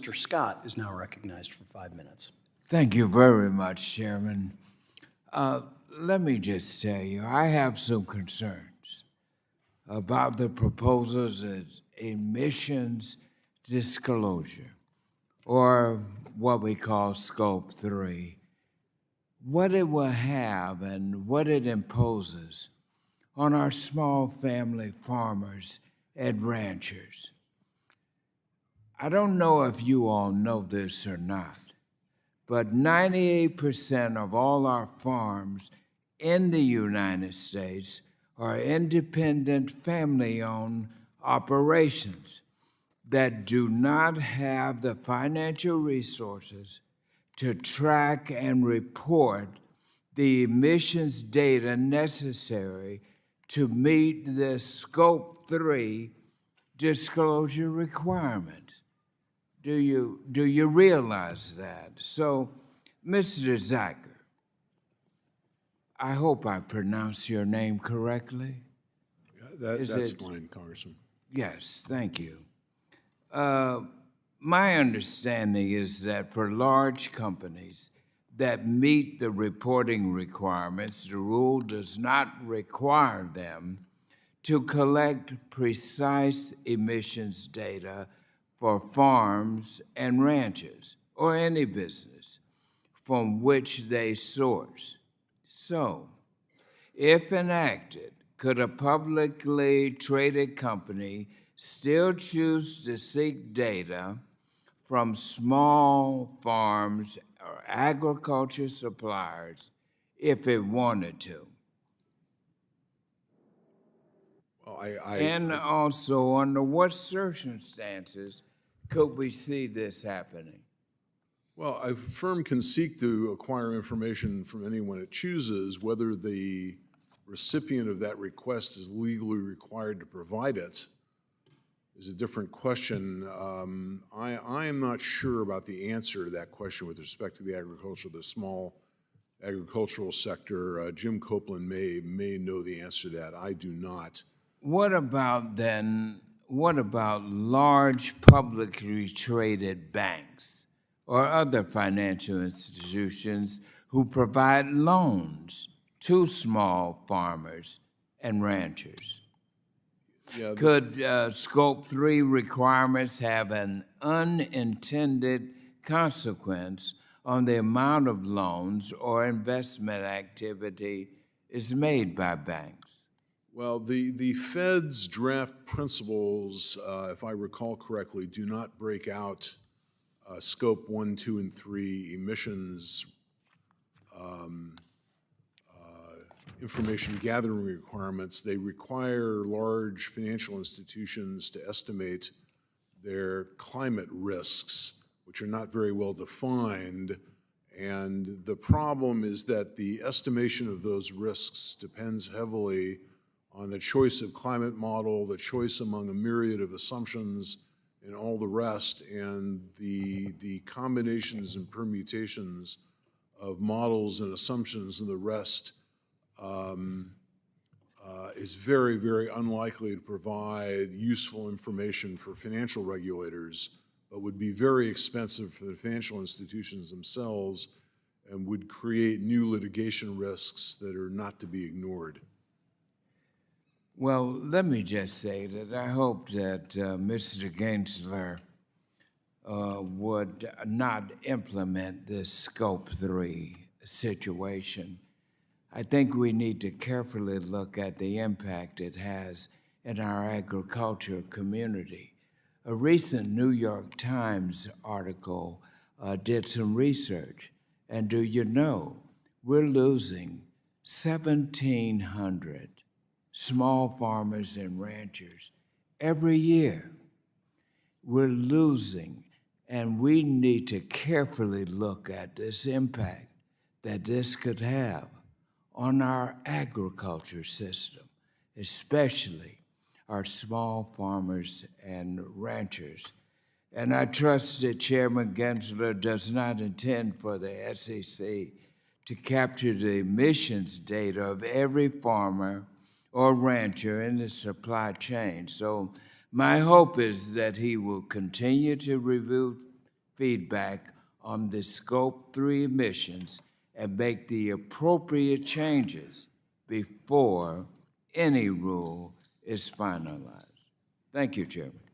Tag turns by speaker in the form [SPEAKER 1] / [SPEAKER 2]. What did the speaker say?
[SPEAKER 1] Mr. Scott is now recognized for 5 minutes.
[SPEAKER 2] Thank you very much, Chairman. Let me just tell you, I have some concerns about the proposals as emissions disclosure, or what we call Scope 3, what it will have and what it imposes on our small family farmers and ranchers. I don't know if you all know this or not, but 98% of all our farms in the United States are independent family-owned operations that do not have the financial resources to track and report the emissions data necessary to meet the Scope 3 disclosure requirement. Do you realize that? So, Mr. Zacher, I hope I pronounced your name correctly.
[SPEAKER 3] That's fine, Congressman.
[SPEAKER 2] Yes, thank you. My understanding is that for large companies that meet the reporting requirements, the rule does not require them to collect precise emissions data for farms and ranches or any business from which they source. So, if enacted, could a publicly traded company still choose to seek data from small farms or agriculture suppliers if it wanted to?
[SPEAKER 3] Well,
[SPEAKER 2] And also, under what circumstances could we see this happening?
[SPEAKER 3] Well, a firm can seek to acquire information from anyone it chooses. Whether the recipient of that request is legally required to provide it is a different question. I am not sure about the answer to that question with respect to the small agricultural sector. Jim Copeland may know the answer to that. I do not.
[SPEAKER 2] What about large publicly traded banks or other financial institutions who provide loans to small farmers and ranchers?
[SPEAKER 3] Yeah,
[SPEAKER 2] Could Scope 3 requirements have an unintended consequence on the amount of loans or investment activity is made by banks?
[SPEAKER 3] well, the Fed's draft principles, if I recall correctly, do not break out Scope 1, 2, and 3 emissions information gathering requirements. They require large financial institutions to estimate their climate risks, which are not very well defined. And the problem is that the estimation of those risks depends heavily on the choice of climate model, the choice among a myriad of assumptions, and all the rest, and the combinations and permutations of models and assumptions and the rest is very, very unlikely to provide useful information for financial regulators, but would be very expensive for the financial institutions themselves and would create new litigation risks that are not to be ignored.
[SPEAKER 2] Well, let me just say that I hope that Mr. Gensler would not implement this Scope 3 situation. I think we need to carefully look at the impact it has in our agriculture community. A recent New York Times article did some research, and do you know, we're losing 1,700 small farmers and ranchers every year. We're losing, and we need to carefully look at this impact that this could have on our agriculture system, especially our small farmers and ranchers. And I trust that Chairman Gensler does not intend for the SEC to capture the emissions data of every farmer or rancher in the supply chain. So my hope is that he will continue to review feedback on the Scope 3 emissions and make the appropriate changes before any rule is finalized. Thank you, Chairman.